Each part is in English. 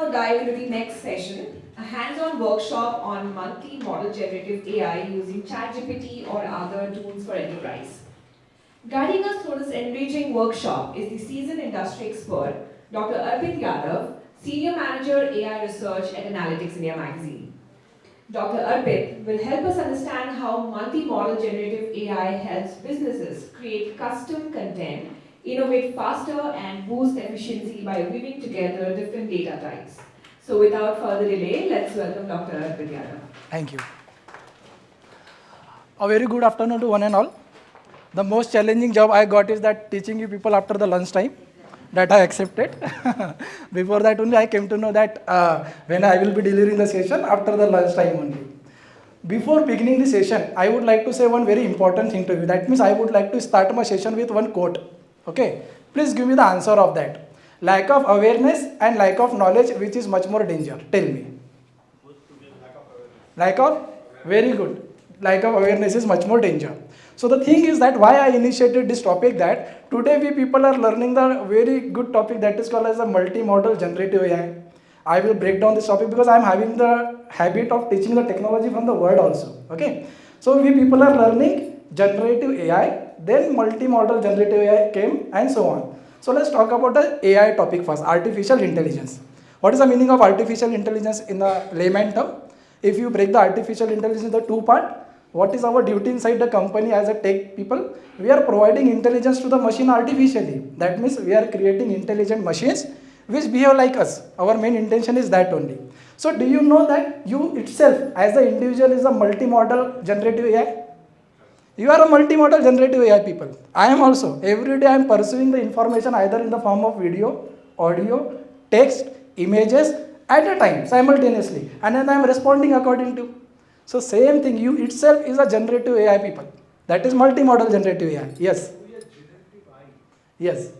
now dive into the next session, a hands-on workshop on multi-model generative AI using ChatGPT or other tools for enterprise. Guiding us through this enriching workshop is the seasoned industry expert, Dr. Arpit Yadav, Senior Manager AI Research at Analytics India magazine. Dr. Arpit will help us understand how multi-model generative AI helps businesses create custom content, innovate faster, and boost efficiency by weaving together different data types. So without further delay, let's welcome Dr. Arpit Yadav. Thank you. A very good afternoon to one and all. The most challenging job I got is that teaching you people after the lunch time. That I accepted. Before that only I came to know that when I will be delivering the session after the lunch time only. Before beginning the session, I would like to say one very important thing to you. That means I would like to start my session with one quote. Okay? Please give me the answer of that. Lack of awareness and lack of knowledge, which is much more danger. Tell me. Lack of? Very good. Lack of awareness is much more danger. So the thing is that why I initiated this topic, that today we people are learning the very good topic that is called as a multimodal generative AI. I will break down this topic because I am having the habit of teaching the technology from the word also. Okay. So we people are learning generative AI, then multimodal generative AI came and so on. So let's talk about the AI topic first, artificial intelligence. What is the meaning of artificial intelligence in the layman term? If you break the artificial intelligence into two parts, what is our duty inside the company as a tech people? We are providing intelligence to the machine artificially. That means we are creating intelligent machines which behave like us. Our main intention is that only. So do you know that you itself as an individual is a multimodal generative AI? You are a multimodal generative AI people. I am also. Every day I am pursuing the information either in the form of video, audio, text, images at a time simultaneously, and then I am responding according to. So same thing, you itself is a generative AI people. That is multimodal generative AI. Yes. Yes.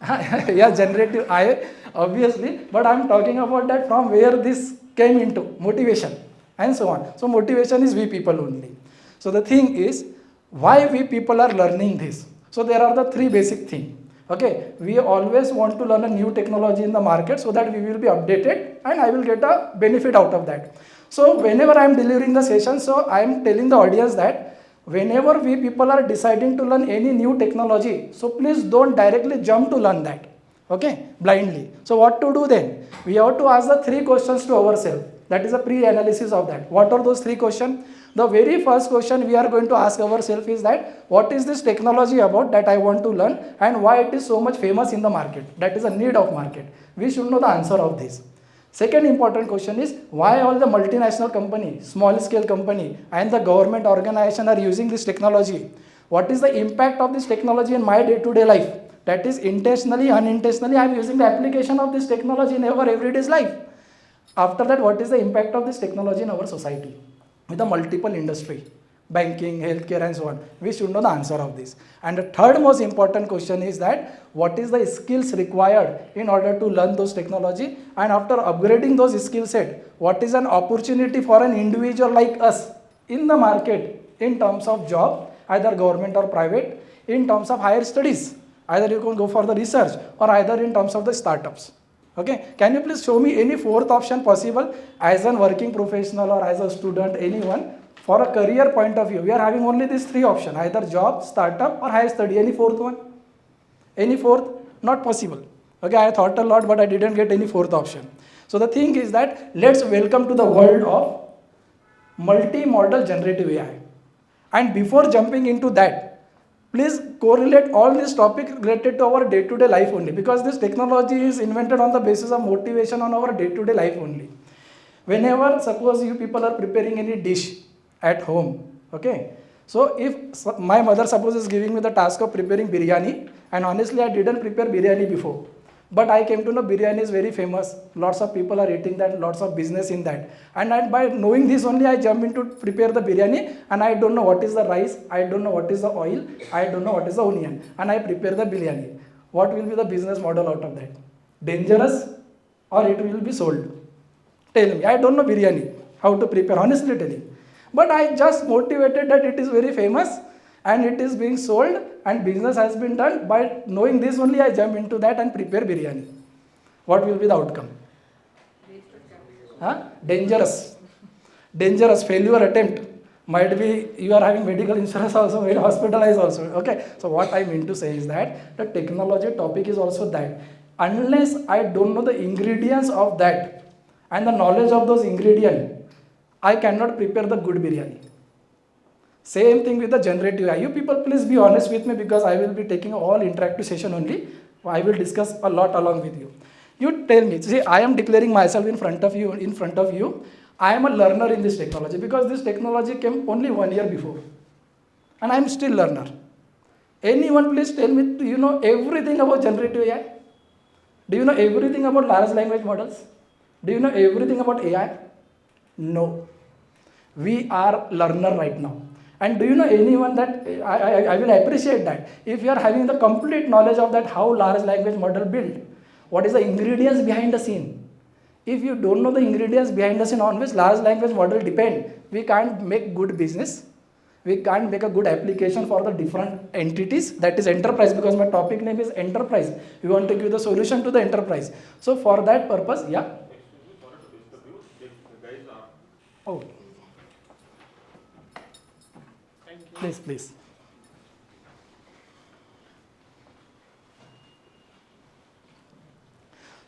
Yeah, generative AI, obviously, but I am talking about that from where this came into, motivation and so on. So motivation is we people only. So the thing is, why we people are learning this? So there are the three basic things. Okay, we always want to learn a new technology in the market so that we will be updated and I will get a benefit out of that. So whenever I am delivering the session, so I am telling the audience that whenever we people are deciding to learn any new technology, so please don't directly jump to learn that, okay, blindly. So what to do then? We have to ask the three questions to ourselves. That is a pre-analysis of that. What are those three questions? The very first question we are going to ask ourselves is that what is this technology about that I want to learn and why it is so much famous in the market? That is a need of market. We should know the answer of this. Second important question is why all the multinational company, small scale company and the government organization are using this technology. What is the impact of this technology in my day-to-day life? That is intentionally, unintentionally I am using the application of this technology in our everyday life. After that, what is the impact of this technology in our society with a multiple industry, banking, healthcare and so on. We should know the answer of this. And the third most important question is that what is the skills required in order to learn those technology, and after upgrading those skill set, what is an opportunity for an individual like us in the market in terms of job, either government or private, in terms of higher studies, either you can go for the research or either in terms of the startups. Okay, can you please show me any fourth option possible as a working professional or as a student, anyone, for a career point of view? We are having only these three options, either job, startup or higher study. Any fourth one? Any fourth? Not possible. Okay, I thought a lot but I didn't get any fourth option. So the thing is that let's welcome to the world of multimodal generative AI. And before jumping into that, please correlate all these topics related to our day-to-day life only, because this technology is invented on the basis of motivation on our day-to-day life only. Whenever, suppose you people are preparing any dish at home, okay, so if my mother suppose is giving me the task of preparing biryani, and honestly I didn't prepare biryani before, but I came to know biryani is very famous, lots of people are eating that, lots of business in that, and by knowing this only I jump into prepare the biryani, and I don't know what is the rice, I don't know what is the oil, I don't know what is the onion, and I prepare the biryani. What will be the business model out of that? Dangerous or it will be sold? Tell me, I don't know biryani, how to prepare, honestly telling. But I just motivated that it is very famous and it is being sold and business has been done. By knowing this only I jump into that and prepare biryani. What will be the outcome? Dangerous. Dangerous failure attempt. Might be you are having medical insurance also, might hospitalized also. Okay. So what I mean to say is that the technology topic is also that. Unless I don't know the ingredients of that and the knowledge of those ingredients, I cannot prepare the good biryani. Same thing with the generative AI. You people please be honest with me because I will be taking all interactive session only. I will discuss a lot along with you. You tell me, see, I am declaring myself in front of you. I am a learner in this technology because this technology came only 1 year before. And I am still learner. Anyone please tell me, do you know everything about generative AI? Do you know everything about large language models? Do you know everything about AI? No. We are learner right now. And do you know anyone that I will appreciate that if you are having the complete knowledge of that how large language model build, what is the ingredients behind the scene. If you don't know the ingredients behind the scene on which large language model depend, we can't make good business. We can't make a good application for the different entities, that is enterprise, because my topic name is enterprise. We want to give the solution to the enterprise. So for that purpose, yeah. Oh. Please, please.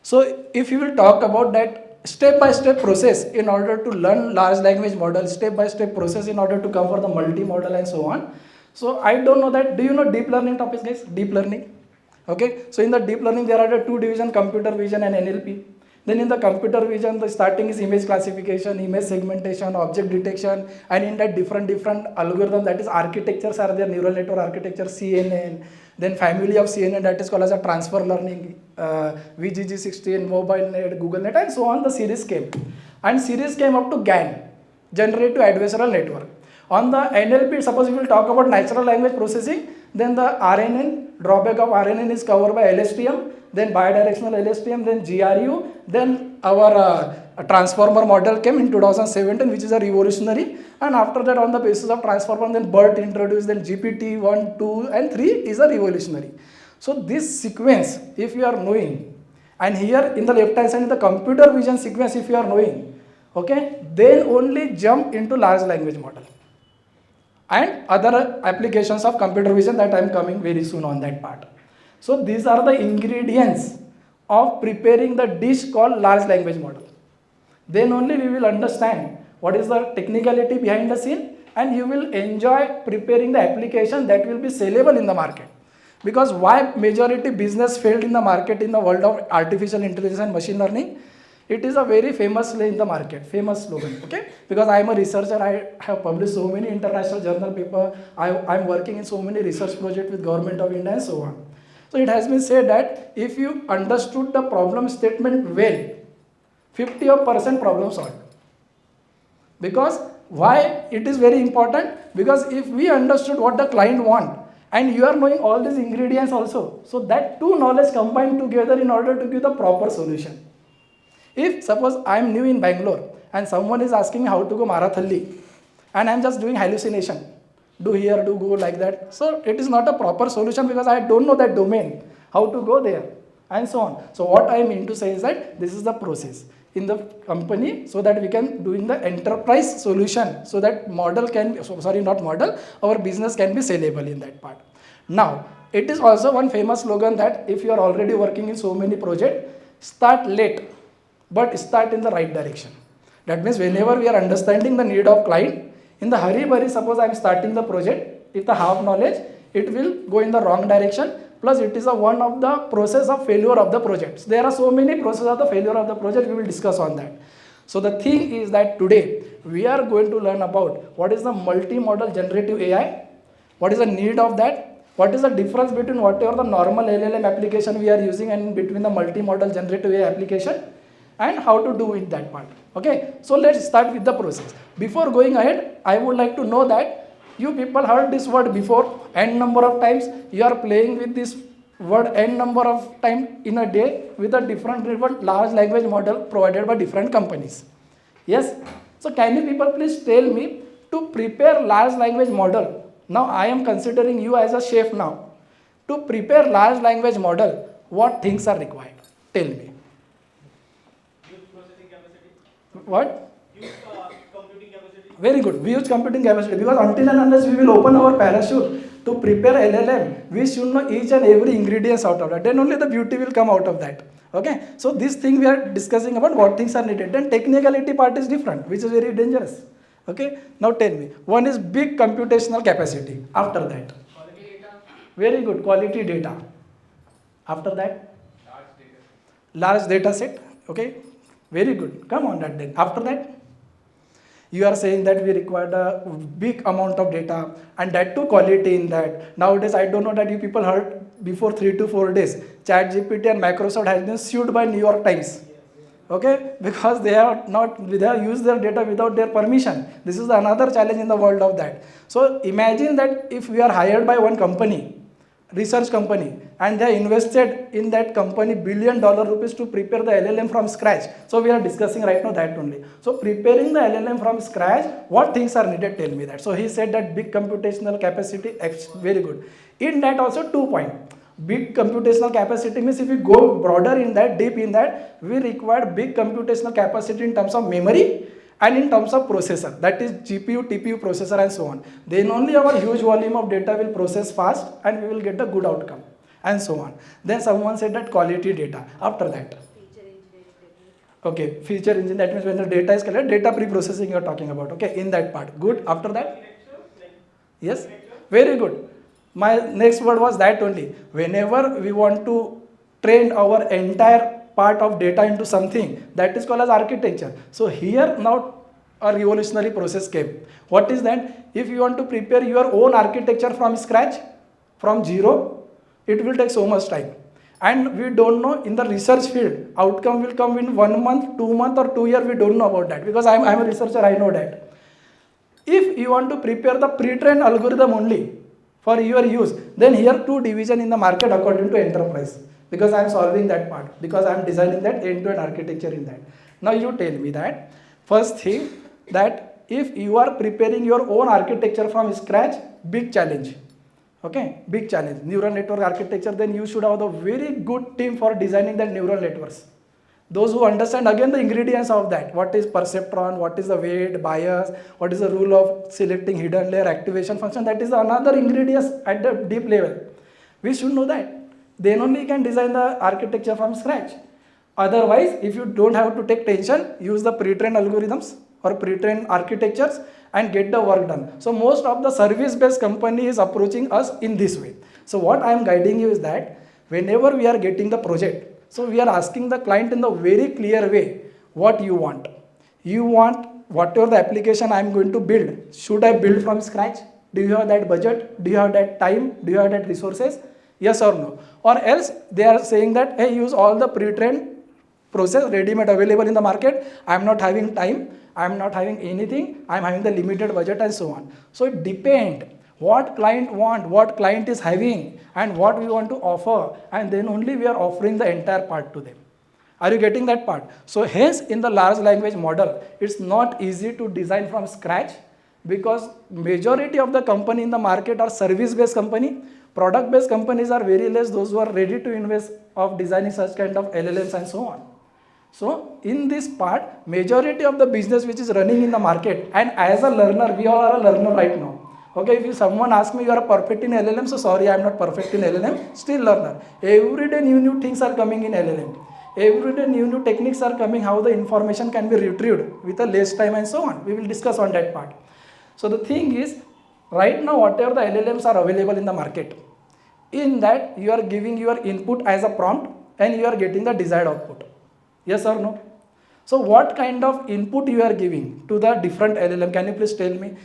So if you will talk about that step-by-step process in order to learn large language model, step-by-step process in order to come for the multi-model and so on. So I don't know that, do you know deep learning topics, guys? Deep learning. Okay, so in the deep learning there are the two division, computer vision and NLP. Then in the computer vision, the starting is image classification, image segmentation, object detection, and in that different algorithm, that is architectures are there, neural network architecture, CNN, then family of CNN that is called as a transfer learning, VGG16, mobile net, Google net, and so on. The series came, and series came up to GAN, generative adversarial network. On the NLP, suppose we will talk about natural language processing, then the RNN, drawback of RNN is covered by LSTM, then bidirectional LSTM, then GRU, then our transformer model came in 2017, which is a revolutionary, and after that on the basis of transformer, then BERT introduced, then GPT 1, 2 and 3 is a revolutionary. So this sequence, if you are knowing, and here in the left hand side in the computer vision sequence, if you are knowing, okay, then only jump into large language model and other applications of computer vision that I am coming very soon on that part. So these are the ingredients of preparing the dish called large language model. Then only we will understand what is the technicality behind the scene, and you will enjoy preparing the application that will be sellable in the market. Because why majority business failed in the market in the world of artificial intelligence and machine learning? It is a very famous in the market, famous slogan, okay? Because I am a researcher, I have published so many international journal paper, I am working in so many research projects with Government of India and so on. So it has been said that if you understood the problem statement well, 50% problem solved. Because why it is very important? Because if we understood what the client want, and you are knowing all these ingredients also, so that two knowledge combined together in order to give the proper solution. If suppose I am new in Bangalore and someone is asking me how to go Marathalli and I am just doing hallucination, do here, do go like that. So it is not a proper solution because I don't know that domain, how to go there and so on. So what I mean to say is that this is the process in the company so that we can do in the enterprise solution so that model can, our business can be sellable in that part. Now, it is also one famous slogan that if you are already working in so many projects, start late, but start in the right direction. That means whenever we are understanding the need of client, in the hurry, suppose I am starting the project, if the half knowledge, it will go in the wrong direction, plus it is a one of the process of failure of the projects. There are so many processes of the failure of the project, we will discuss on that. So the thing is that today, we are going to learn about what is the multi-model generative AI, what is the need of that, what is the difference between whatever the normal LLM application we are using and between the multi-model generative AI application, and how to do it that part. Okay, so let's start with the process. Before going ahead, I would like to know that you people heard this word before n number of times. You are playing with this word n number of times in a day with a different large language model provided by different companies. Yes, so can you people please tell me to prepare large language model? Now I am considering you as a chef now. To prepare large language model, what things are required? Tell me. What? Use computing capacity. Very good. We use computing capacity because until and unless we will open our parachute to prepare LLM, we should know each and every ingredients out of that. Then only the beauty will come out of that. Okay. So this thing we are discussing about what things are needed. Then technicality part is different, which is very dangerous. Okay. Now tell me, one is big computational capacity. After that, Quality data. very good, quality data. After that, Large data. large data set. Okay. Very good. Come on that then. After that, you are saying that we required a big amount of data and that too quality in that. Nowadays, I don't know that you people heard before 3 to 4 days, ChatGPT and Microsoft has been sued by New York Times. Okay, because they have used their data without their permission. This is another challenge in the world of that. So imagine that if we are hired by one company, research company, and they invested in that company $1 billion to prepare the LLM from scratch. So we are discussing right now that only. So preparing the LLM from scratch, what things are needed? Tell me that. So he said that big computational capacity, very good. In that also 2 points. Big computational capacity means if we go broader in that, deep in that, we require big computational capacity in terms of memory and in terms of processor, that is GPU, TPU processor and so on. Then only our huge volume of data will process fast and we will get a good outcome and so on. Then someone said that quality data. After that, okay, feature engine, that means when the data is collected, data pre-processing you are talking about, okay, in that part. Good. After that, Architecture, like yes, very good. My next word was that only. Whenever we want to train our entire part of data into something, that is called as architecture. So here now a revolutionary process came. What is that? If you want to prepare your own architecture from scratch, from zero, it will take so much time. And we don't know in the research field, outcome will come in 1 month, 2 months or 2 years, we don't know about that because I'm a researcher, I know that. If you want to prepare the pre-trained algorithm only for your use, then here two division in the market according to enterprise, because I am solving that part, because I am designing that end-to-end architecture in that. Now you tell me that first thing, that if you are preparing your own architecture from scratch, big challenge. Okay, big challenge. Neural network architecture, then you should have a very good team for designing that neural networks. Those who understand again the ingredients of that, what is perceptron, what is the weight, bias, what is the rule of selecting hidden layer, activation function, that is another ingredients at the deep level. We should know that. Then only you can design the architecture from scratch. Otherwise, if you don't have to take tension, use the pre-trained algorithms or pre-trained architectures and get the work done. So most of the service-based company is approaching us in this way. So what I am guiding you is that whenever we are getting the project, so we are asking the client in the very clear way, what you want. You want whatever the application I am going to build, should I build from scratch? Do you have that budget? Do you have that time? Do you have that resources? Yes or no? Or else they are saying that, hey, use all the pre-trained process ready-made available in the market. I am not having time. I am not having anything. I am having the limited budget and so on. So it depends what client want, what client is having and what we want to offer, and then only we are offering the entire part to them. Are you getting that part? So hence in the large language model, it's not easy to design from scratch because majority of the company in the market are service-based company. Product-based companies are very less, those who are ready to invest of designing such kind of LLMs and so on. So in this part, majority of the business which is running in the market, and as a learner, we all are a learner right now. Okay, if someone asks me you are perfect in LLM, so sorry, I am not perfect in LLM, still learner. Every day new things are coming in LLM. Every day new techniques are coming, how the information can be retrieved with a less time and so on. We will discuss on that part. So the thing is, right now whatever the LLMs are available in the market, in that you are giving your input as a prompt and you are getting the desired output. Yes or no? So what kind of input you are giving to the different LLM? Can you please tell me?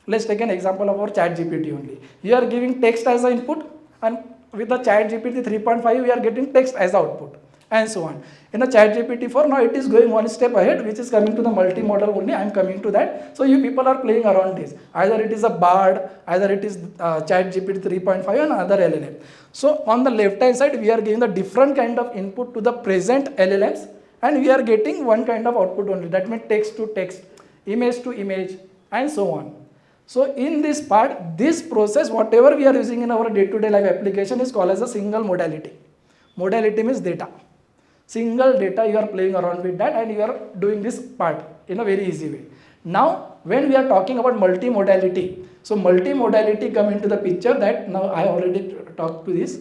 Let's take an example of our ChatGPT only. You are giving text as an input, and with the ChatGPT 3.5 we are getting text as output and so on. In the ChatGPT 4 now it is going one step ahead, which is coming to the multi-model only. I am coming to that. So you people are playing around this. Either it is a BARD, either it is ChatGPT 3.5 and another LLM. So on the left hand side we are giving the different kind of input to the present LLMs, and we are getting one kind of output only. That means text to text, image to image and so on. So in this part, this process, whatever we are using in our day-to-day life application is called as a single modality. Modality means data. Single data, you are playing around with that and you are doing this part. in a very easy way. Now, when we are talking about multimodality, so multimodality come into the picture that now I already talked to this.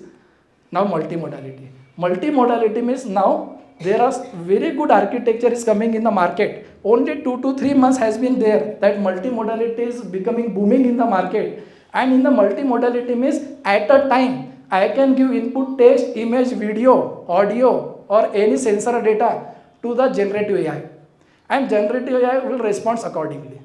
Now multimodality. Multimodality means now there are very good architecture is coming in the market. Only 2 to 3 months has been there that multimodality is becoming booming in the market. And in the multimodality means at a time I can give input text, image, video, audio or any sensor data to the generative AI. And generative AI will respond accordingly.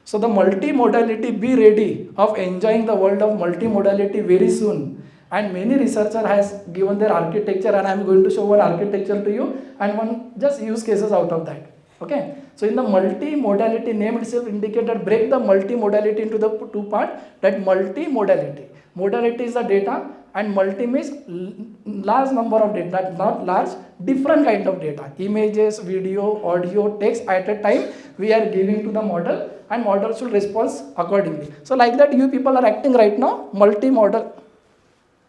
So the multimodality, be ready of enjoying the world of multimodality very soon. And many researcher has given their architecture, and I am going to show one architecture to you and one just use cases out of that. Okay. So in the multimodality, name itself indicated break the multimodality into the two part. That multimodality. Modality is the data and multi means large number of data, not large, different kind of data. Images, video, audio, text at a time we are giving to the model and model should respond accordingly. So like that you people are acting right now, multimodal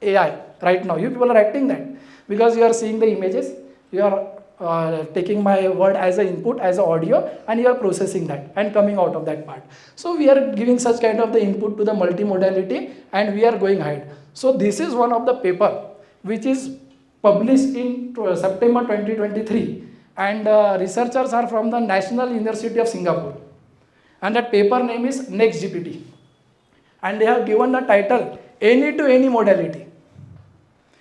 AI right now. You people are acting that because you are seeing the images, you are taking my word as an input, as an audio, and you are processing that and coming out of that part. So we are giving such kind of the input to the multimodality and we are going ahead. So this is one of the paper which is published in September 2023 and researchers are from the National University of Singapore and that paper name is NextGPT and they have given the title any to any modality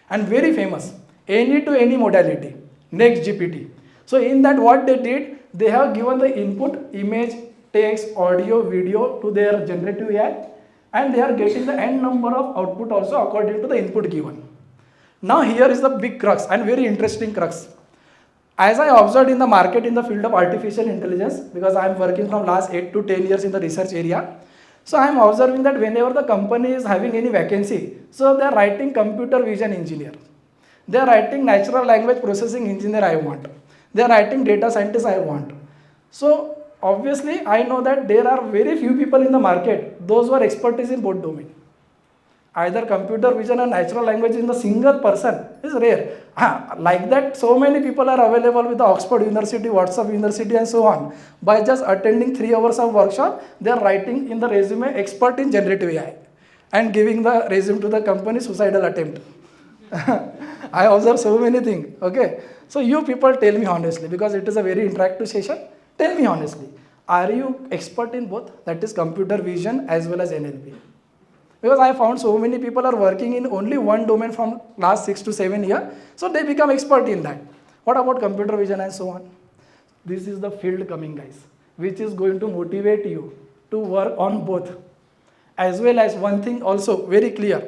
and very famous, any to any modality, NextGPT. So in that what they did, they have given the input, image, text, audio, video to their generative AI and they are getting the n number of output also according to the input given. Now here is the big crux and very interesting crux. As I observed in the market in the field of artificial intelligence, because I am working from last 8 to 10 years in the research area, so I am observing that whenever the company is having any vacancy, so they are writing computer vision engineer, they are writing natural language processing engineer I want, they are writing data scientist I want. So obviously I know that there are very few people in the market, those who are expertise in both domain. Either computer vision and natural language in the single person is rare. Like that, so many people are available with the Oxford University, WhatsApp University and so on. By just attending 3 hours of workshop, they are writing in the resume expert in generative AI and giving the resume to the company suicidal attempt. I observe so many things. Okay. So you people tell me honestly, because it is a very interactive session, tell me honestly, are you expert in both? That is computer vision as well as NLP. Because I found so many people are working in only one domain from last 6 to 7 years, so they become expert in that. What about computer vision and so on? This is the field coming, guys, which is going to motivate you to work on both. As well as one thing also very clear.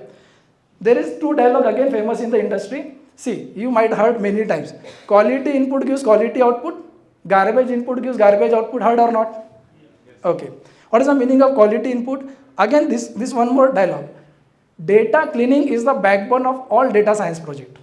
There is two dialogue again famous in the industry. See, you might heard many times. Quality input gives quality output. Garbage input gives garbage output. Heard or not? Okay. What is the meaning of quality input? Again, this one more dialogue. Data cleaning is the backbone of all data science project.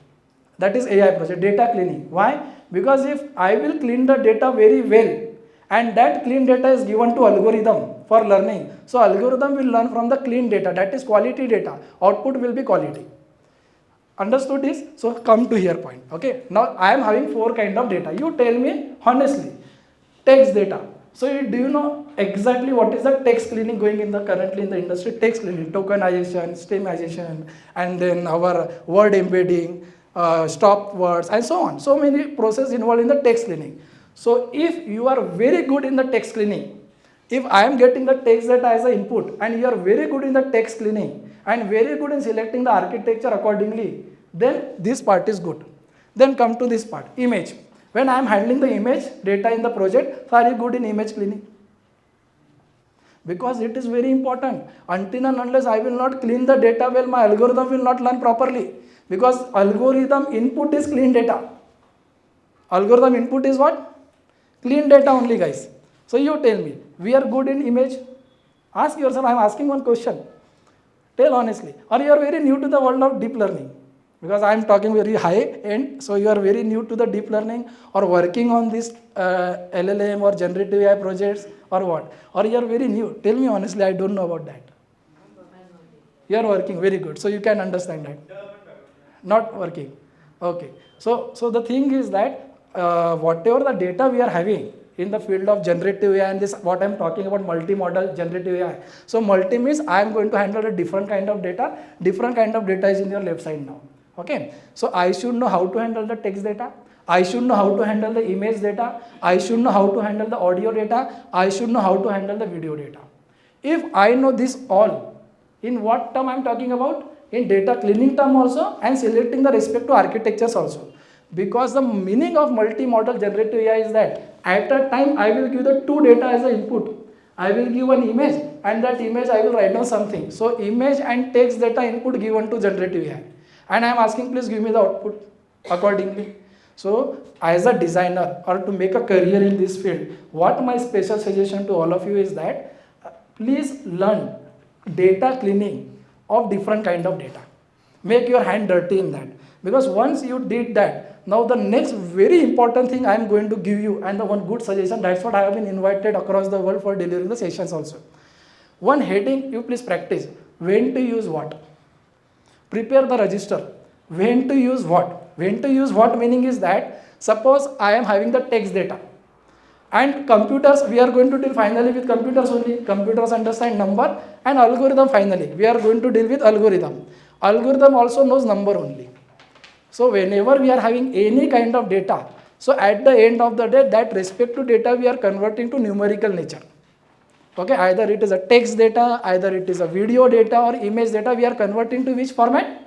That is AI project, data cleaning. Why? Because if I will clean the data very well and that clean data is given to algorithm for learning. So algorithm will learn from the clean data, that is quality data. Output will be quality. Understood this? So come to here point. Okay. Now I am having 4 kind of data. You tell me honestly, text data. So do you know exactly what is the text cleaning going in the currently in the industry? Text cleaning, tokenization, stemization, and then our word embedding, stop words, and so on. So many processes involved in the text cleaning. So if you are very good in the text cleaning, if I am getting the text data as an input and you are very good in the text cleaning and very good in selecting the architecture accordingly, then this part is good. Then come to this part, image. When I am handling the image data in the project, so are you good in image cleaning? Because it is very important. Until and unless I will not clean the data well, my algorithm will not learn properly. Because algorithm input is clean data. Algorithm input is what? Clean data only, guys. So you tell me, we are good in image? Ask yourself, I am asking one question. Tell honestly. Or you are very new to the world of deep learning? Because I am talking very high end, so you are very new to the deep learning or working on this LLM or generative AI projects or what? Or you are very new. Tell me honestly, I don't know about that. You are working, very good. So you can understand that. Not working. Okay. So the thing is that whatever the data we are having, in the field of generative AI and this what I'm talking about multi-modal generative AI. So multi means I am going to handle a different kind of data. Different kind of data is in your left side now. Okay. So I should know how to handle the text data. I should know how to handle the image data. I should know how to handle the audio data. I should know how to handle the video data. If I know this all, in what term I am talking about? In data cleaning term also and selecting the respective architectures also. Because the meaning of multi-modal generative AI is that at a time I will give the two data as an input. I will give an image and that image I will write down something. So image and text data input given to generative AI. And I am asking please give me the output accordingly. So as a designer or to make a career in this field, what my special suggestion to all of you is that please learn data cleaning of different kind of data. Make your hand dirty in that. Because once you did that, now the next very important thing I am going to give you and the one good suggestion, that's what I have been invited across the world for delivering the sessions also. One heading you please practice. When to use what? Prepare the register. When to use what? When to use what meaning is that suppose I am having the text data and computers we are going to deal finally with computers only. Computers understand number and algorithm finally. We are going to deal with algorithm. Algorithm also knows number only. So whenever we are having any kind of data, so at the end of the day that respective data we are converting to numerical nature. Okay, either it is a text data, either it is a video data or image data, we are converting to which format?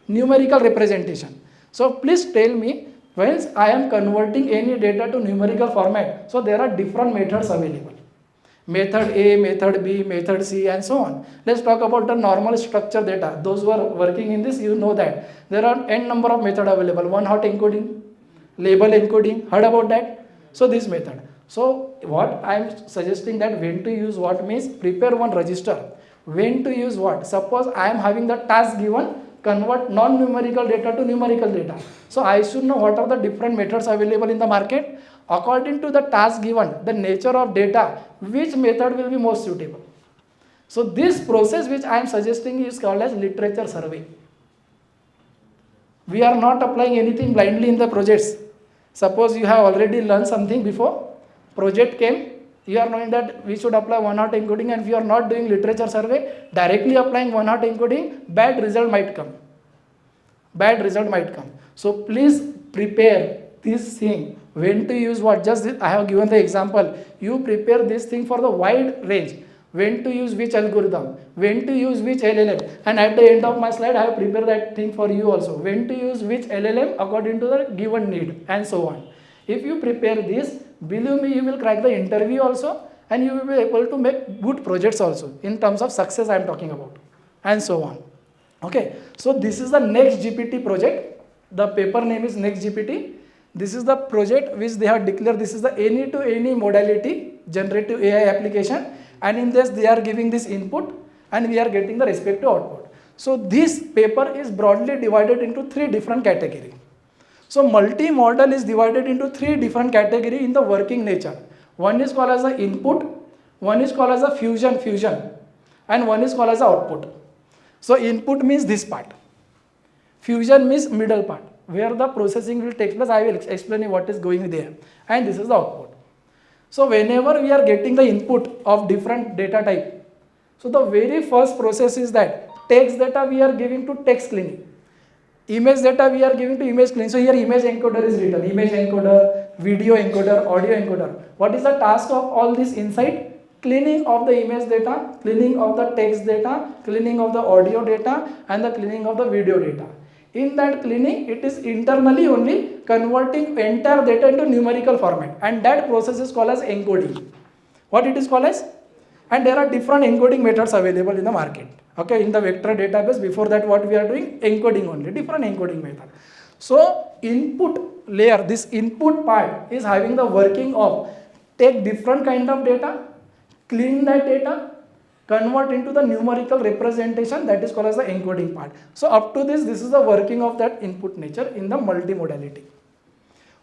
Numerical representation. So please tell me, once I am converting any data to numerical format, so there are different methods available. Method A, method B, method C and so on. Let's talk about the normal structure data. Those who are working in this, you know that there are n number of methods available. One hot encoding, label encoding, heard about that? So this method. So what I am suggesting that when to use what means prepare one register. When to use what? Suppose I am having the task given, convert non-numerical data to numerical data. So I should know what are the different methods available in the market. According to the task given, the nature of data, which method will be most suitable. So this process which I am suggesting is called as literature survey. We are not applying anything blindly in the projects. Suppose you have already learned something before, project came, you are knowing that we should apply one-hot encoding and we are not doing literature survey, directly applying one-hot encoding, bad result might come. Bad result might come. So please prepare this thing. When to use what? Just I have given the example. You prepare this thing for the wide range. When to use which algorithm, when to use which LLM, and at the end of my slide I have prepared that thing for you also. When to use which LLM according to the given need and so on. If you prepare this, believe me, you will crack the interview also and you will be able to make good projects also in terms of success I am talking about and so on. Okay, so this is the Next GPT project. The paper name is Next GPT. This is the project which they have declared. This is the any to any modality generative AI application, and in this they are giving this input and we are getting the respective output. So this paper is broadly divided into three different categories. So multi-modal is divided into three different categories in the working nature. One is called as the input, one is called as a fusion, and one is called as the output. So input means this part. Fusion means middle part, where the processing will take place. I will explain you what is going there. And this is the output. So whenever we are getting the input of different data type, so the very first process is that text data we are giving to text cleaning. Image data we are giving to image cleaning. So here image encoder is written. Image encoder, video encoder, audio encoder. What is the task of all this inside? Cleaning of the image data, cleaning of the text data, cleaning of the audio data and the cleaning of the video data. In that cleaning, it is internally only converting entire data into numerical format, and that process is called as encoding. What it is called as? And there are different encoding methods available in the market. Okay, in the vector database, before that what we are doing? Encoding only, different encoding method. So input layer, this input part is having the working of take different kind of data, clean that data, convert into the numerical representation, that is called as the encoding part. So up to this is the working of that input nature in the multimodality.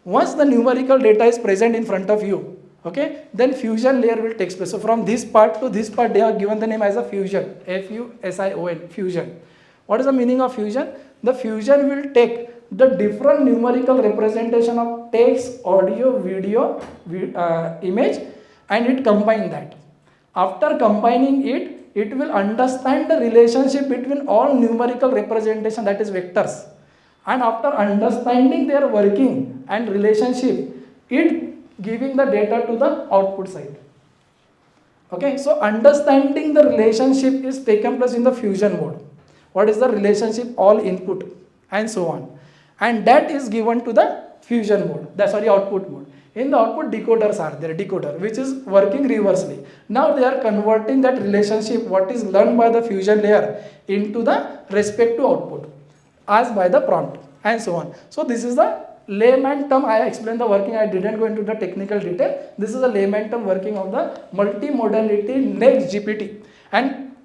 Once the numerical data is present in front of you, okay, then fusion layer will take place. So from this part to this part they have given the name as a fusion, Fusion, fusion. What is the meaning of fusion? The fusion will take the different numerical representation of text, audio, video, image, and it combine that. After combining it, it will understand the relationship between all numerical representation, that is vectors. And after understanding their working and relationship, it giving the data to the output side. Okay, so understanding the relationship is taken place in the fusion mode. What is the relationship? All input and so on. And that is given to the fusion mode, output mode. In the output, decoders are there, decoder, which is working reversely. Now they are converting that relationship, what is learned by the fusion layer, into the respective output, as by the prompt, and so on. So this is the layman term. I explained the working, I didn't go into the technical detail. This is the layman term working of the multimodality next GPT. And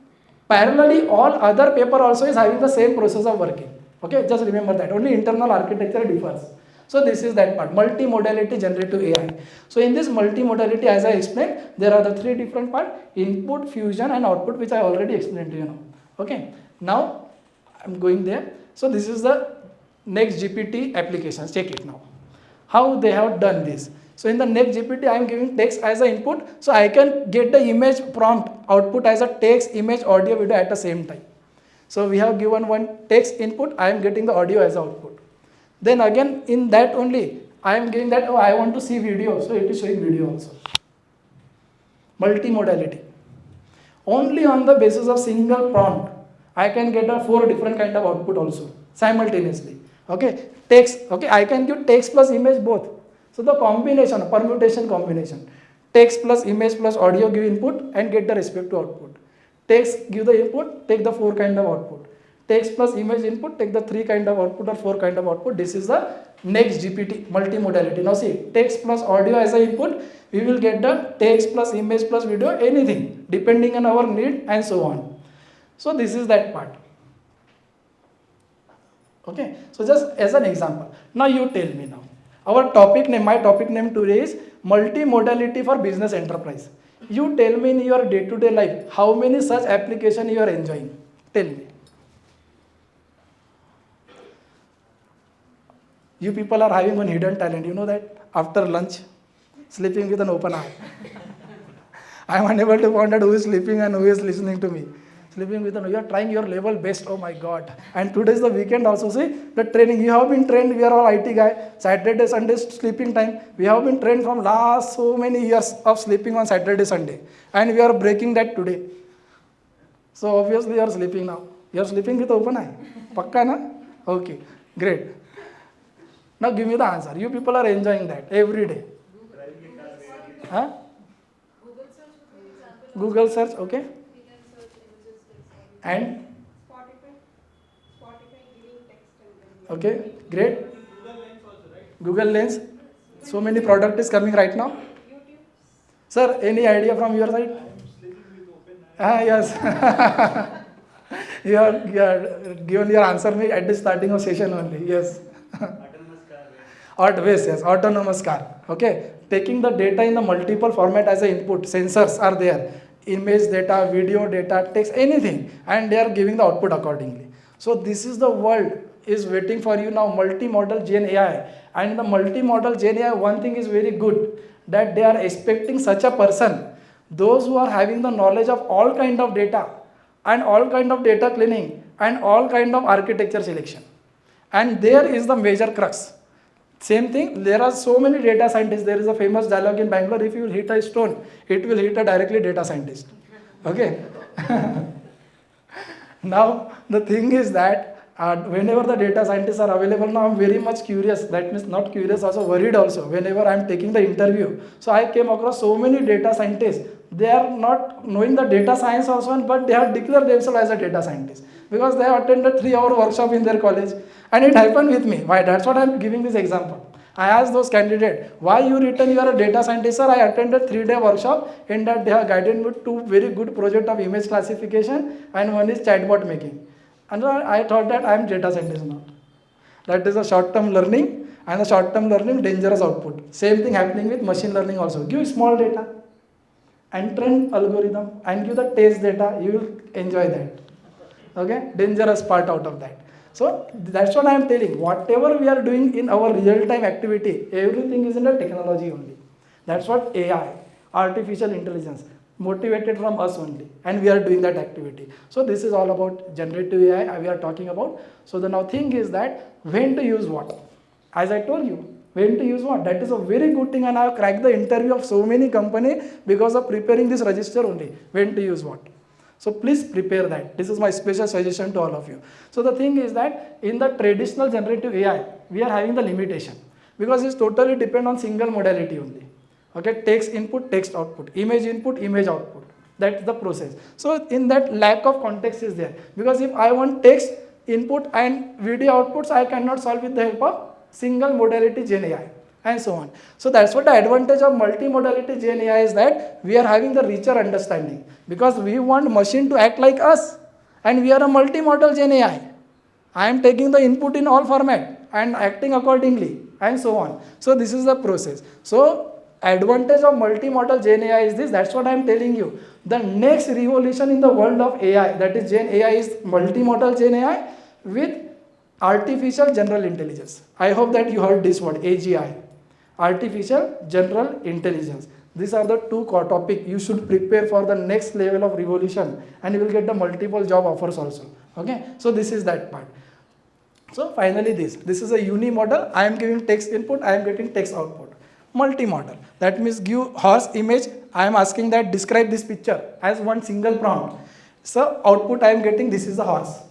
parallelly, all other paper also is having the same process of working. Okay, just remember that. Only internal architecture differs. So this is that part, multimodality generative AI. So in this multimodality, as I explained, there are the three different parts: input, fusion, and output, which I already explained to you now. Okay, now I'm going there. So this is the next GPT applications. Check it now. How they have done this. So in the next GPT, I am giving text as an input. So I can get the image prompt output as a text, image, audio, video at the same time. So we have given one text input. I am getting the audio as output. Then again in that only, I am giving that, oh, I want to see video. So it is showing video also. Multimodality. Only on the basis of single prompt, I can get a 4 different kind of output also simultaneously. Okay, text. Okay, I can give text plus image both. So the combination, permutation combination, text plus image plus audio give input and get the respective output. Text give the input, take the 4 kind of output. Text plus image input, take the 3 kind of output or 4 kind of output. This is the next GPT multimodality. Now see, text plus audio as an input, we will get the text plus image plus video, anything depending on our need and so on. So this is that part. Okay, so just as an example. Now you tell me now. Our topic name, my topic name today is multimodality for business enterprise. You tell me in your day-to-day life, how many such applications you are enjoying? Tell me. You people are having one hidden talent, you know that? After lunch, sleeping with an open eye. I am unable to find out who is sleeping and who is listening to me. Sleeping with an, you are trying your level best, oh my God. And today is the weekend also, see, the training, you have been trained, we are all IT guy, Saturday, Sunday, sleeping time. We have been trained from last so many years of sleeping on Saturday, Sunday. And we are breaking that today. So obviously you are sleeping now. You are sleeping with open eye. Pakka na? Okay, great. Now give me the answer. You people are enjoying that every day. Huh? Google search, okay. And? Okay, great. Google Lens. So many product is coming right now. Sir, any idea from your side? Yes. you are given your answer me at the starting of session only. Yes. Autonomous car. Okay, taking the data in the multiple format as an input. Sensors are there, image data, video data, text, anything, and they are giving the output accordingly. So this is the world is waiting for you now. Multimodal Gen AI, and the multimodal Gen AI, one thing is very good, that they are expecting such a person, those who are having the knowledge of all kind of data and all kind of data cleaning and all kind of architecture selection, and there is the major crux. Same thing, there are so many data scientists. There is a famous dialogue in Bangalore, if you hit a stone, it will hit a directly data scientist. Okay. Now, the thing is that whenever the data scientists are available now, I'm very much curious. That means not curious, also worried also. Whenever I'm taking the interview, so I came across so many data scientists. They are not knowing the data science also, but they have declared themselves as a data scientist because they have attended 3-hour workshop in their college. And it happened with me. Why? That's what I'm giving this example. I asked those candidates, why you written you are a data scientist? Sir, I attended 3-day workshop. In that they have guided me to very good project of image classification and one is chatbot making. And I thought that I am data scientist now. That is a short-term learning, and the short-term learning dangerous output. Same thing happening with machine learning also. Give small data and train algorithm and give the test data, you will enjoy that. Okay, dangerous part out of that. So that's what I am telling. Whatever we are doing in our real-time activity, everything is in the technology only. That's what AI, artificial intelligence, motivated from us only, and we are doing that activity. So this is all about generative AI we are talking about. So the now thing is that when to use what? As I told you, when to use what? That is a very good thing, and I have cracked the interview of so many company because of preparing this register only. When to use what? So please prepare that. This is my special suggestion to all of you. So the thing is that in the traditional generative AI, we are having the limitation because it's totally depend on single modality only. Okay, text input, text output, image input, image output. That's the process. So in that lack of context is there because if I want text input and video outputs, I cannot solve with the help of single modality Gen AI and so on. So that's what the advantage of multimodality Gen AI is, that we are having the richer understanding because we want machine to act like us, and we are a multimodal Gen AI. I am taking the input in all format and acting accordingly and so on. So this is the process. So advantage of multimodal Gen AI is this. That's what I am telling you. The next revolution in the world of AI, that is Gen AI, is multimodal Gen AI with artificial general intelligence. I hope that you heard this word, AGI, artificial general intelligence. These are the two core topics you should prepare for the next level of revolution, and you will get the multiple job offers also. Okay, so this is that part. So finally this is a unimodal. I am giving text input, I am getting text output. Multimodal, that means give horse image, I am asking that describe this picture as one single prompt. So output I am getting, this is the horse.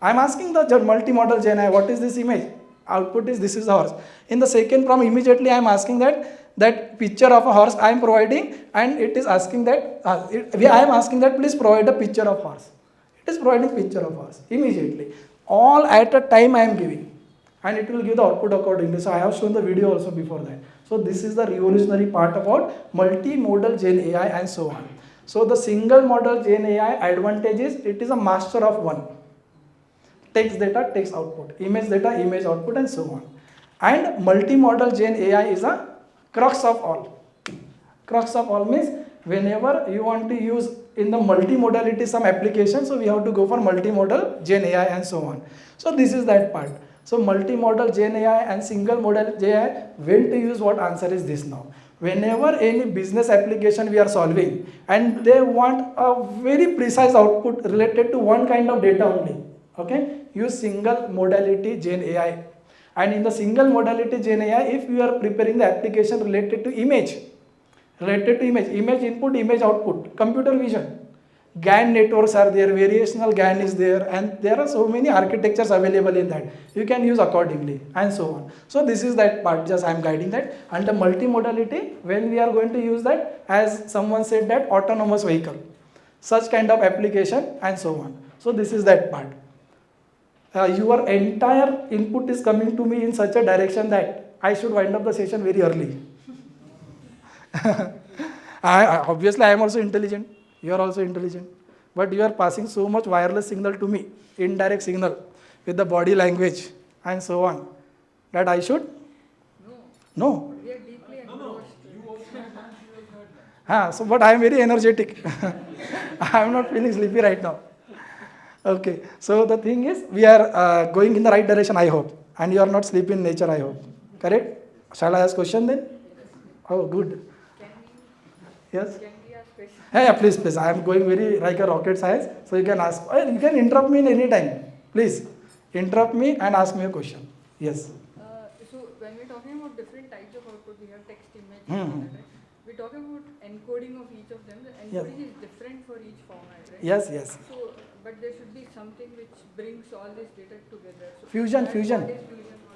I am asking the multimodal Gen AI, what is this image? Output is this is the horse. In the second prompt, immediately I am asking that picture of a horse I am providing, and it is asking that I am asking that please provide a picture of horse. It is providing picture of horse immediately. All at a time I am giving, and it will give the output accordingly. So I have shown the video also before that. So this is the revolutionary part about multimodal Gen AI and so on. So the single model Gen AI advantage is it is a master of one. Text data, text output, image data, image output, and so on. And multimodal Gen AI is a crux of all. Crux of all means whenever you want to use in the multimodality some application, so we have to go for multimodal Gen AI and so on. So this is that part. So multimodal Gen AI and single modal Gen AI, when to use what? Answer is this now. Whenever any business application we are solving and they want a very precise output related to one kind of data only, okay, use single modality Gen AI. And in the single modality Gen AI, if you are preparing the application related to image, image input, image output, computer vision, GAN networks are there, variational GAN is there, and there are so many architectures available in that. You can use accordingly and so on. So this is that part, just I am guiding that. And the multimodality, when we are going to use that, as someone said, that autonomous vehicle, such kind of application and so on. So this is that part. Your entire input is coming to me in such a direction that I should wind up the session very early. Obviously, I am also intelligent. You are also intelligent. But you are passing so much wireless signal to me, indirect signal, with the body language and so on, that I should? No. We are deeply engrossed. So, but I am very energetic. I am not feeling sleepy right now. Okay. So, the thing is, we are going in the right direction, I hope. And you are not sleepy in nature, I hope. Correct? Shall I ask question then? Oh, good. Yes? Can we ask questions? Yeah, please. I am going very like a rocket science. So you can ask, you can interrupt me in any time. Please, interrupt me and ask me a question. Yes. So when we're talking about different types of output, we have text, image, Hmm. and all that, right? We're talking about encoding of each of them. The encoding is different for each format, right? Yes. So, but there should be something which brings all this data together. So Fusion. what is fusion?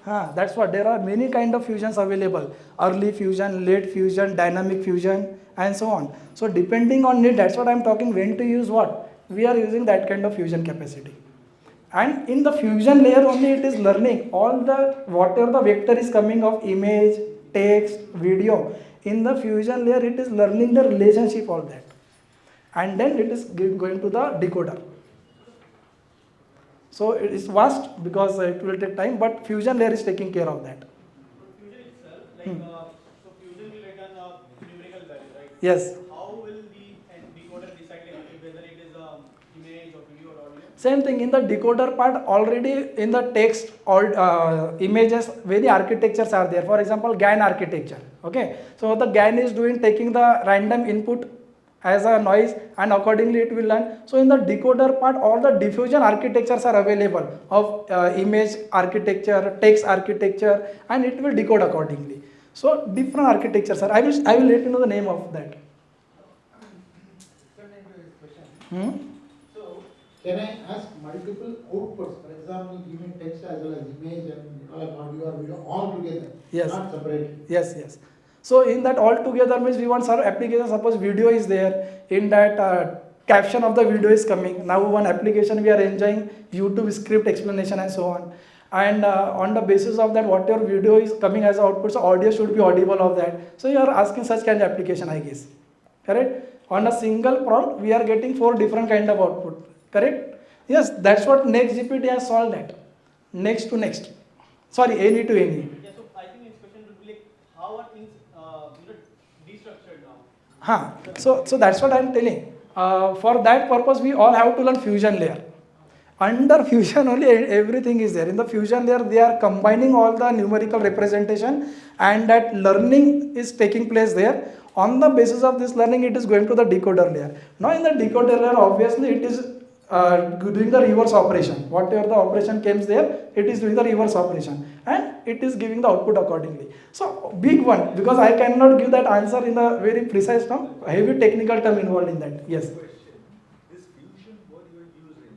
That's what. There are many kind of fusions available. Early fusion, late fusion, dynamic fusion, and so on. So depending on it, that's what I'm talking, when to use what. We are using that kind of fusion capacity. And in the fusion layer only it is learning all the, whatever the vector is coming of image, text, video. In the fusion layer it is learning the relationship, all that. And then it is going to the decoder. So it is vast because it will take time, but fusion layer is taking care of that. Fusion itself, like, so fusion will return a numerical value, right? Yes. How will the decoder decide whether it is image or video or audio? Same thing in the decoder part, already in the text or images, very architectures are there. For example, GAN architecture. Okay, so the GAN is doing taking the random input as a noise and accordingly it will learn. So in the decoder part, all the diffusion architectures are available of image architecture, text architecture, and it will decode accordingly. So different architectures are. I will let you know the name of that. Hmm? So, can I ask multiple outputs? For example, give me text as well as image and audio or video all together, Yes. not separately. Yes. So in that all together means we want some application, suppose video is there, in that caption of the video is coming. Now one application we are enjoying YouTube script explanation and so on. And on the basis of that, what your video is coming as output, so audio should be audible of that. So you are asking such kind of application, I guess. Correct? On a single prompt, we are getting 4 different kind of output. Correct? Yes, that's what next GPT has solved that. Next to next. Sorry, any to any. Yeah, so I think his question would be like, how are things, destructured now? So that's what I am telling. For that purpose, we all have to learn fusion layer. Under fusion only everything is there. In the fusion layer, they are combining all the numerical representation and that learning is taking place there. On the basis of this learning, it is going to the decoder layer. Now in the decoder layer, obviously it is doing the reverse operation. Whatever the operation comes there, it is doing the reverse operation and it is giving the output accordingly. So big one, because I cannot give that answer in a very precise term, heavy technical term involved in that. Yes. This fusion, what you are using,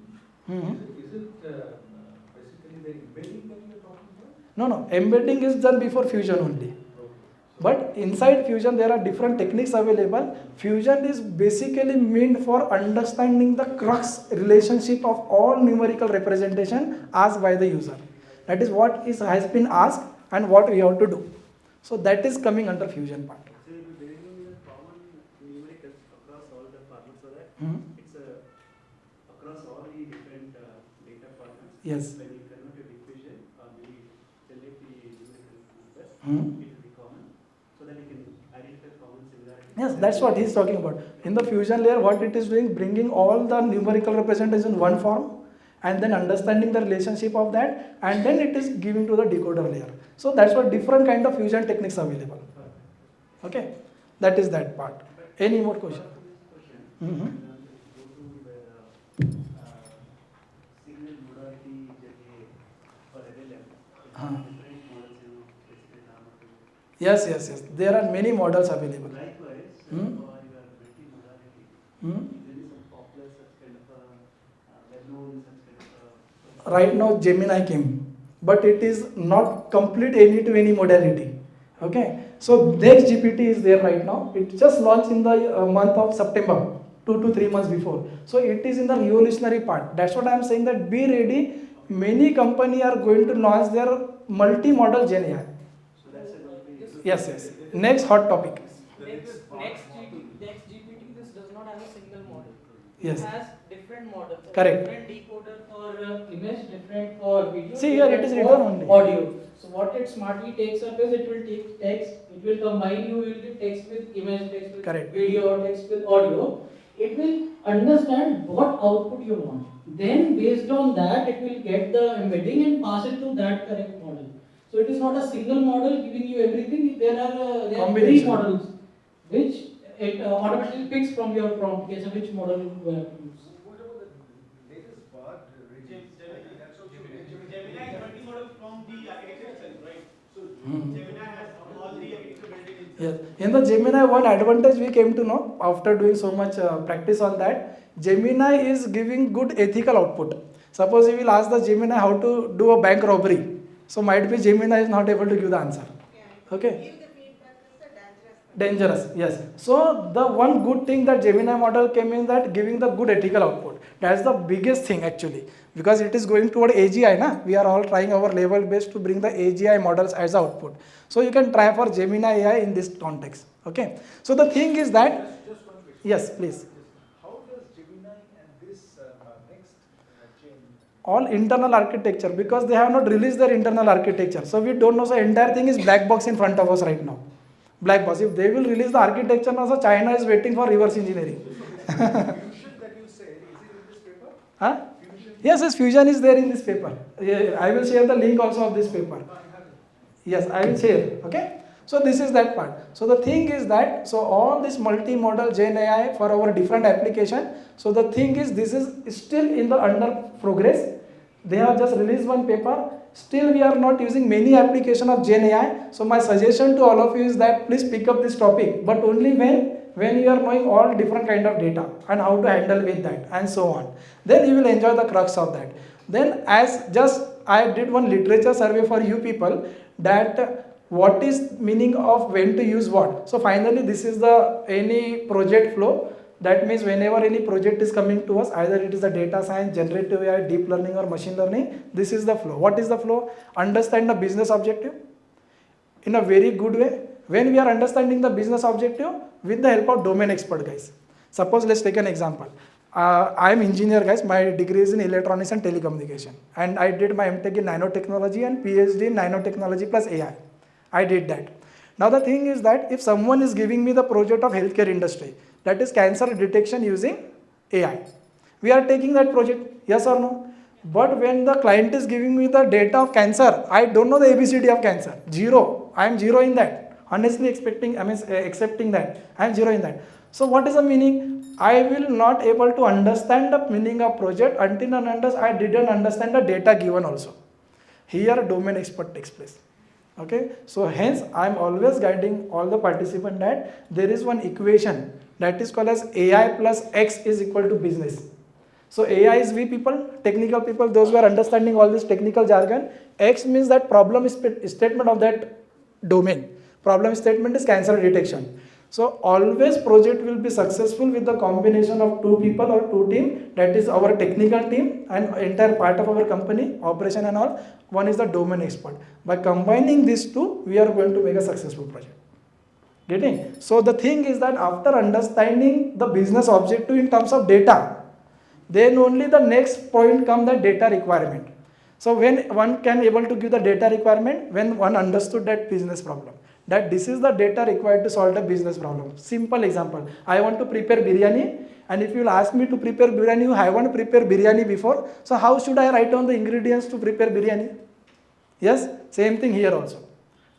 Mhm. is it basically the embedding that you are talking about? No, embedding is done before fusion only. But inside fusion there are different techniques available. Fusion is basically meant for understanding the crux relationship of all numerical representation asked by the user. That is what has been asked and what we have to do. So that is coming under fusion part. So you will be bringing a common numericals across all the formats so that it's across all the different data formats. Yes. When you convert a diffusion or maybe select the numerical numbers, Hmm. it will be common so that you can identify common similarities. Yes, that's what he is talking about. In the fusion layer, what it is doing, bringing all the numerical representation in one form and then understanding the relationship of that and then it is giving to the decoder layer. So that's what different kind of fusion techniques available. Okay, that is that part. Any more question? Mm-hmm. Go to the signal modality journey for LLM. Different models, basically Yes. There are many models available. likewise, Hmm? for your multi-modality, Hmm? there is some popular such kind of well-known such kind of Right now Gemini came, but it is not complete any to any modality. Okay, so next GPT is there right now. It just launched in the month of September, 2 to 3 months before. So it is in the revolutionary part. That's what I am saying, that be ready. Many companies are going to launch their multi-model Gen AI. So that's a very Yes. Next hot topic. Next GPT, this does not have a single model. Yes. It has different models. Correct. Different decoder for image, different for video. See, here it is different written for only. audio. So what it smartly takes up is it will take text, it will combine you will the text with image, text with Correct. video, or text with audio. It will understand what output you want. Then based on that, it will get the embedding and pass it to that correct model. So it is not a single model giving you everything. There are three Combination. models which it automatically picks from your prompt. Okay, so which model you have to use. What about the latest part? Gemini is multi-model from the architecture itself, right? So Hmm. Gemini has all the architecture built in itself. Yes. In the Gemini, one advantage we came to know after doing so much practice on that, Gemini is giving good ethical output. Suppose you will ask the Gemini how to do a bank robbery, so might be Gemini is not able to give the answer. Okay. Dangerous, yes. So the one good thing that Gemini model came in, that giving the good ethical output. That's the biggest thing actually, because it is going toward AGI. We are all trying our level best to bring the AGI models as output. So you can try for Gemini AI in this context. Okay. So the thing is that, Just one question. yes, please. How does Gemini and this next chain? All internal architecture, because they have not released their internal architecture. So we don't know. So entire thing is black box in front of us right now. Black box. If they will release the architecture now, so China is waiting for reverse engineering. Fusion that you said, is it in this paper? Huh? Fusion Yes, yes, Fusion is there in this paper. Yeah, I will share the link also of this paper. Yes, I will share. Okay. So this is that part. So the thing is that, so all this multimodal Gen AI for our different application. So the thing is, this is still in the under progress. They have just released one paper. Still we are not using many application of Gen AI. So my suggestion to all of you is that please pick up this topic, but only when you are knowing all different kind of data and how to handle with that and so on. Then you will enjoy the crux of that. Then as just I did one literature survey for you people that what is meaning of when to use what. So finally this is the any project flow. That means whenever any project is coming to us, either it is the data science, generative AI, deep learning or machine learning, this is the flow. What is the flow? Understand the business objective in a very good way. When we are understanding the business objective with the help of domain expert guys. Suppose let's take an example. I am engineer guys, my degree is in electronics and telecommunication, and I did my MTech in nanotechnology and PhD in nanotechnology plus AI. I did that. Now the thing is that if someone is giving me the project of healthcare industry, that is cancer detection using AI, we are taking that project, yes or no? But when the client is giving me the data of cancer, I don't know the ABCD of cancer, zero. I am zero in that. Honestly accepting that, I am zero in that. So what is the meaning? I will not able to understand the meaning of project until and unless I didn't understand the data given also. Here domain expert takes place. Okay, so hence I am always guiding all the participants that there is one equation that is called as AI plus X is equal to business. So AI is we people, technical people, those who are understanding all this technical jargon. X means that problem statement of that domain. Problem statement is cancer detection. So always project will be successful with the combination of two people or two team, that is our technical team and entire part of our company, operation and all. One is the domain expert. By combining these two, we are going to make a successful project. Getting? So the thing is that after understanding the business objective in terms of data, then only the next point comes the data requirement. So when one can able to give the data requirement, when one understood that business problem, that this is the data required to solve the business problem. Simple example, I want to prepare biryani, and if you will ask me to prepare biryani, you haven't prepared biryani before, so how should I write down the ingredients to prepare biryani? Yes, same thing here also.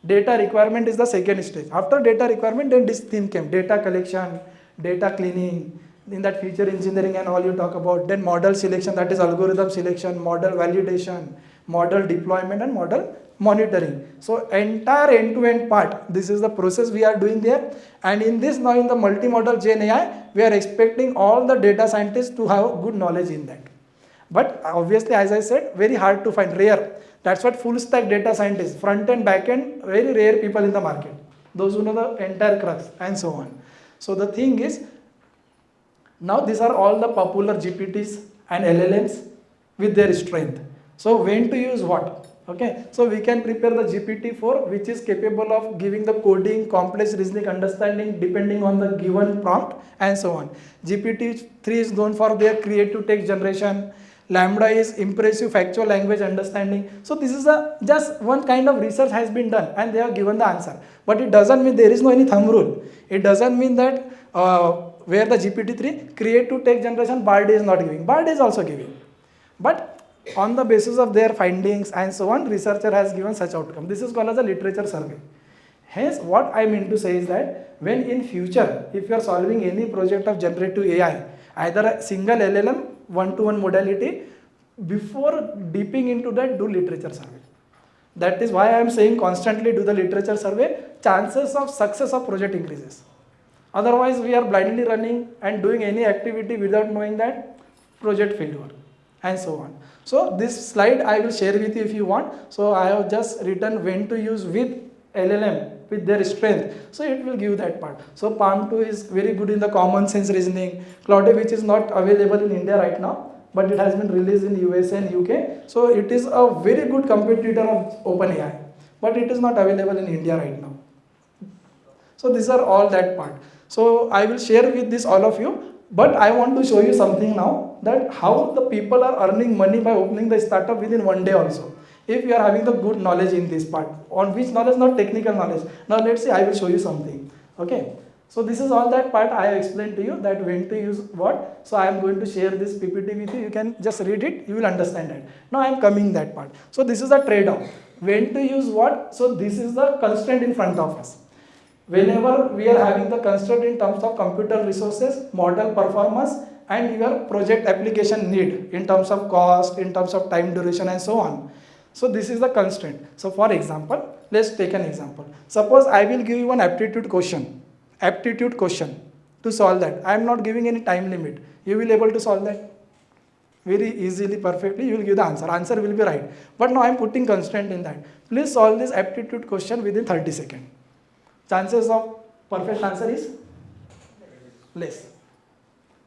Data requirement is the second stage. After data requirement, then this theme came, data collection, data cleaning, in that feature engineering and all you talk about, then model selection, that is algorithm selection, model validation, model deployment and model monitoring. So entire end-to-end part, this is the process we are doing there. And in this now in the multimodal Gen AI, we are expecting all the data scientists to have good knowledge in that. But obviously, as I said, very hard to find, rare. That's what full stack data scientists, front end, back end, very rare people in the market. Those who know the entire crux and so on. So the thing is, now these are all the popular GPTs and LLMs with their strength. So when to use what? Okay, so we can prepare the GPT-4 which is capable of giving the coding, complex reasoning, understanding depending on the given prompt and so on. GPT-3 is known for their creative text generation. Lambda is impressive factual language understanding. So this is just one kind of research has been done and they have given the answer. But it doesn't mean there is no any thumb rule. It doesn't mean that where the GPT-3 creative text generation Bard is not giving. Bard is also giving. But on the basis of their findings and so on, researcher has given such outcome. This is called as a literature survey. Hence, what I mean to say is that when in future, if you are solving any project of generative AI, either a single LLM, one-to-one modality, before deeping into that, do literature survey. That is why I am saying constantly do the literature survey, chances of success of project increases. Otherwise, we are blindly running and doing any activity without knowing that, project failure and so on. So this slide I will share with you if you want. So I have just written when to use with LLM with their strength. So it will give that part. So Palm 2 is very good in the common sense reasoning. Claude, which is not available in India right now, but it has been released in USA and UK. So it is a very good competitor of OpenAI, but it is not available in India right now. So these are all that part. So I will share with this all of you, but I want to show you something now, that how the people are earning money by opening the startup within one day also. If you are having the good knowledge in this part, on which knowledge, not technical knowledge. Now let's see, I will show you something. Okay. So this is all that part I have explained to you, that when to use what. So I am going to share this PPT with you. You can just read it, you will understand that. Now I am coming that part. So this is the trade-off. When to use what? So this is the constraint in front of us. Whenever we are having the constraint in terms of computer resources, model performance, and your project application need in terms of cost, in terms of time duration, and so on. So this is the constraint. So for example, let's take an example. Suppose I will give you an aptitude question to solve that. I am not giving any time limit. You will able to solve that very easily, perfectly. You will give the answer. Answer will be right. But now I am putting constraint in that. Please solve this aptitude question within 30 seconds. Chances of perfect answer is less.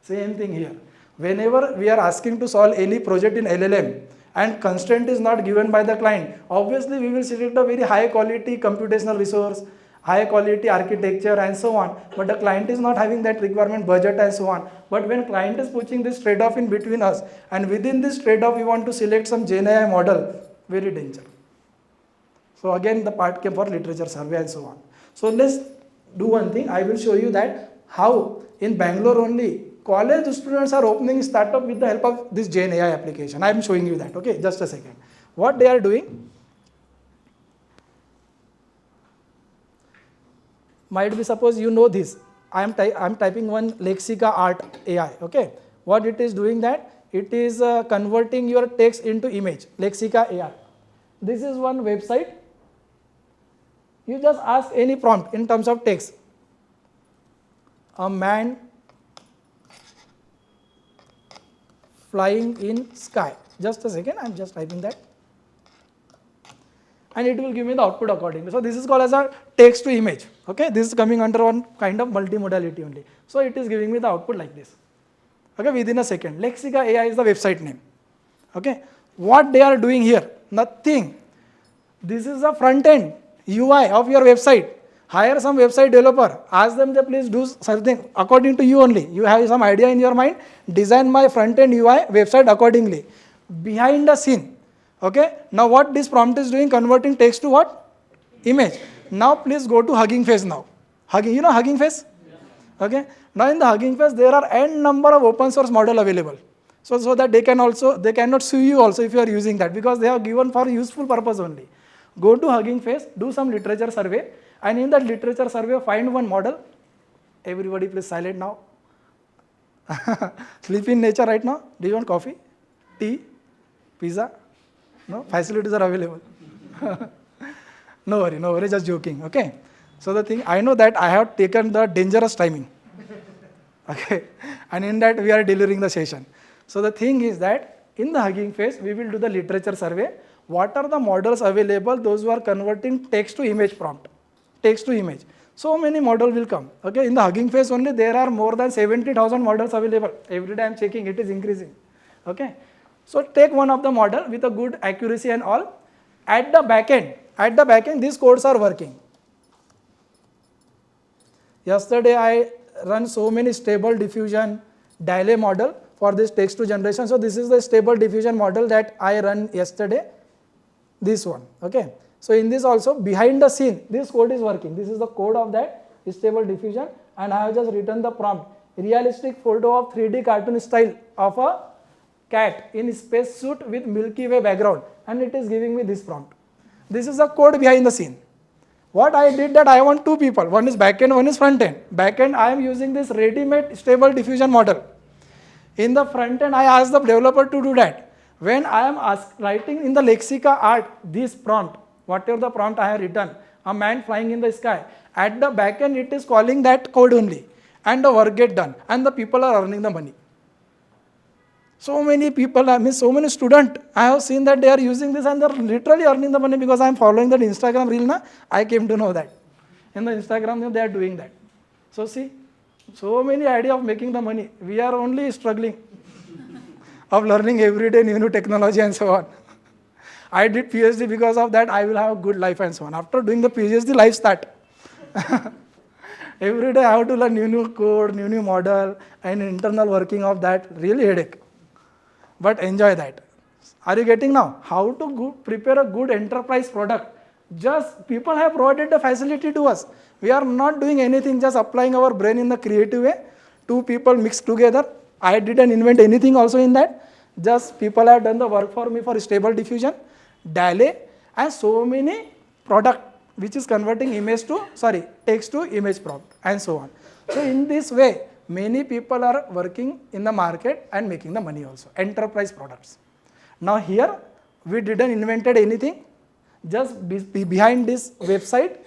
Same thing here. Whenever we are asking to solve any project in LLM and constraint is not given by the client, obviously we will select a very high quality computational resource, high quality architecture, and so on. But the client is not having that requirement, budget, and so on. But when client is putting this trade-off in between us, and within this trade-off we want to select some GenAI model, very danger. So again the part came for literature survey and so on. So let's do one thing. I will show you that how in Bangalore only college students are opening startup with the help of this GenAI application. I am showing you that. Okay, just a second. What they are doing? Might be, suppose you know this. I am typing one Lexica Art AI. Okay, what it is doing that? It is converting your text into image. Lexica AI. This is one website. You just ask any prompt in terms of text. A man flying in sky. Just a second, I am just typing that. And it will give me the output accordingly. So this is called as a text to image. Okay, this is coming under one kind of multimodality only. So it is giving me the output like this. Okay, within a second. Lexica AI is the website name. Okay, what they are doing here? Nothing. This is the front end UI of your website. Hire some website developer. Ask them to please do something according to you only. You have some idea in your mind. Design my front end UI website accordingly. Behind the scene. Okay. Now what this prompt is doing? Converting text to what? Image. Now please go to Hugging Face now. You know Hugging Face? Okay. Now in the Hugging Face there are n number of open source model available. So that they cannot sue you also if you are using that, because they are given for useful purpose only. Go to Hugging Face, do some literature survey, and in that literature survey find one model. Everybody please silent now. Sleep in nature right now. Do you want coffee, tea, pizza? No, facilities are available. No worry, just joking. Okay. So the thing, I know that I have taken the dangerous timing. Okay. And in that we are delivering the session. So the thing is that in the Hugging Face we will do the literature survey. What are the models available? Those who are converting text to image prompt. Text to image. So many models will come. Okay. In the Hugging Face only there are more than 70,000 models available. Every day I am checking, it is increasing. Okay. So take one of the model with a good accuracy and all. At the back end, these codes are working. Yesterday I run so many stable diffusion delay model for this text to generation. So this is the stable diffusion model that I run yesterday. This one. Okay. So in this also behind the scene, this code is working. This is the code of that stable diffusion, and I have just written the prompt. Realistic photo of 3D cartoon style of a cat in spacesuit with Milky Way background, and it is giving me this prompt. This is the code behind the scene. What I did that I want two people. One is back end, one is front end. Back end I am using this ready-made stable diffusion model. In the front end I ask the developer to do that. When I am writing in the Lexica Art this prompt, whatever the prompt I have written, a man flying in the sky, at the back end it is calling that code only, and the work get done, and the people are earning the money. So many people, so many students, I have seen that they are using this and they are literally earning the money, because I am following that Instagram reel na, I came to know that. In the Instagram they are doing that. So see, so many idea of making the money. We are only struggling of learning every day new technology and so on. I did PhD because of that. I will have a good life and so on. After doing the PhD, life start. Every day I have to learn new code, new model, and internal working of that. Really headache. But enjoy that. Are you getting now? How to prepare a good enterprise product Just people have provided the facility to us. We are not doing anything, just applying our brain in the creative way. Two people mixed together. I didn't invent anything also in that. Just people have done the work for me for stable diffusion, DALE, and so many product which is converting text to image prompt and so on. So in this way, many people are working in the market and making the money also, enterprise products. Now here, we didn't invented anything, just behind this website,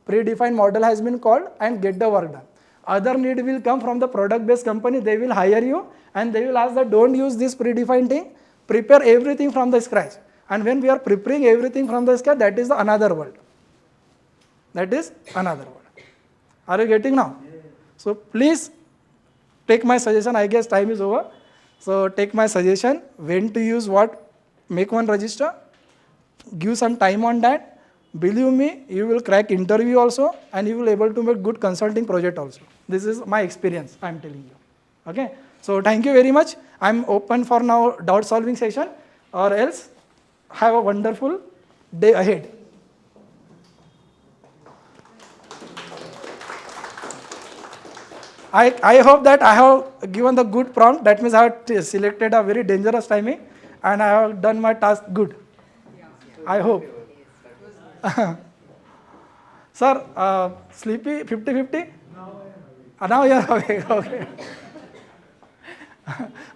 predefined model has been called and get the work done. Other need will come from the product based company, they will hire you and they will ask that don't use this predefined thing, prepare everything from the scratch. And when we are preparing everything from the scratch, that is the another world. That is another world. Are you getting now? So please take my suggestion, I guess time is over. So take my suggestion, when to use what, make one register, give some time on that. Believe me, you will crack interview also and you will able to make good consulting project also. This is my experience, I am telling you. Okay, so thank you very much. I am open for now doubt solving session or else have a wonderful day ahead. I hope that I have given the good prompt. That means I have selected a very dangerous timing and I have done my task good. I hope. Sir, sleepy 50-50? Now you are awake, okay.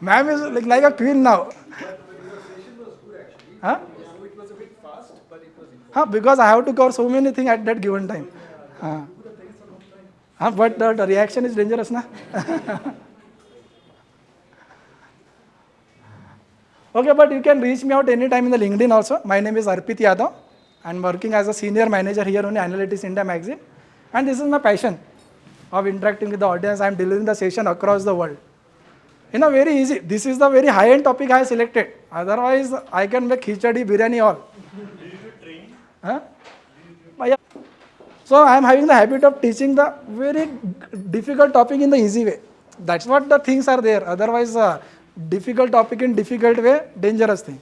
Ma'am is like a queen now. But your session was good actually. Huh? So it was a bit fast, but it was important. Because I have to cover so many things at that given time. But the reaction is dangerous, na? Okay, but you can reach me out anytime in the LinkedIn also. My name is Arpit Yadav. I'm working as a senior manager here on Analytics India magazine. And this is my passion of interacting with the audience. I'm delivering the session across the world. Very easy. This is the very high-end topic I selected. Otherwise, I can make khichdi, biryani, all. Did you train? Huh? But yeah. So I am having the habit of teaching the very difficult topic in the easy way. That's what the things are there. Otherwise, difficult topic in difficult way, dangerous thing.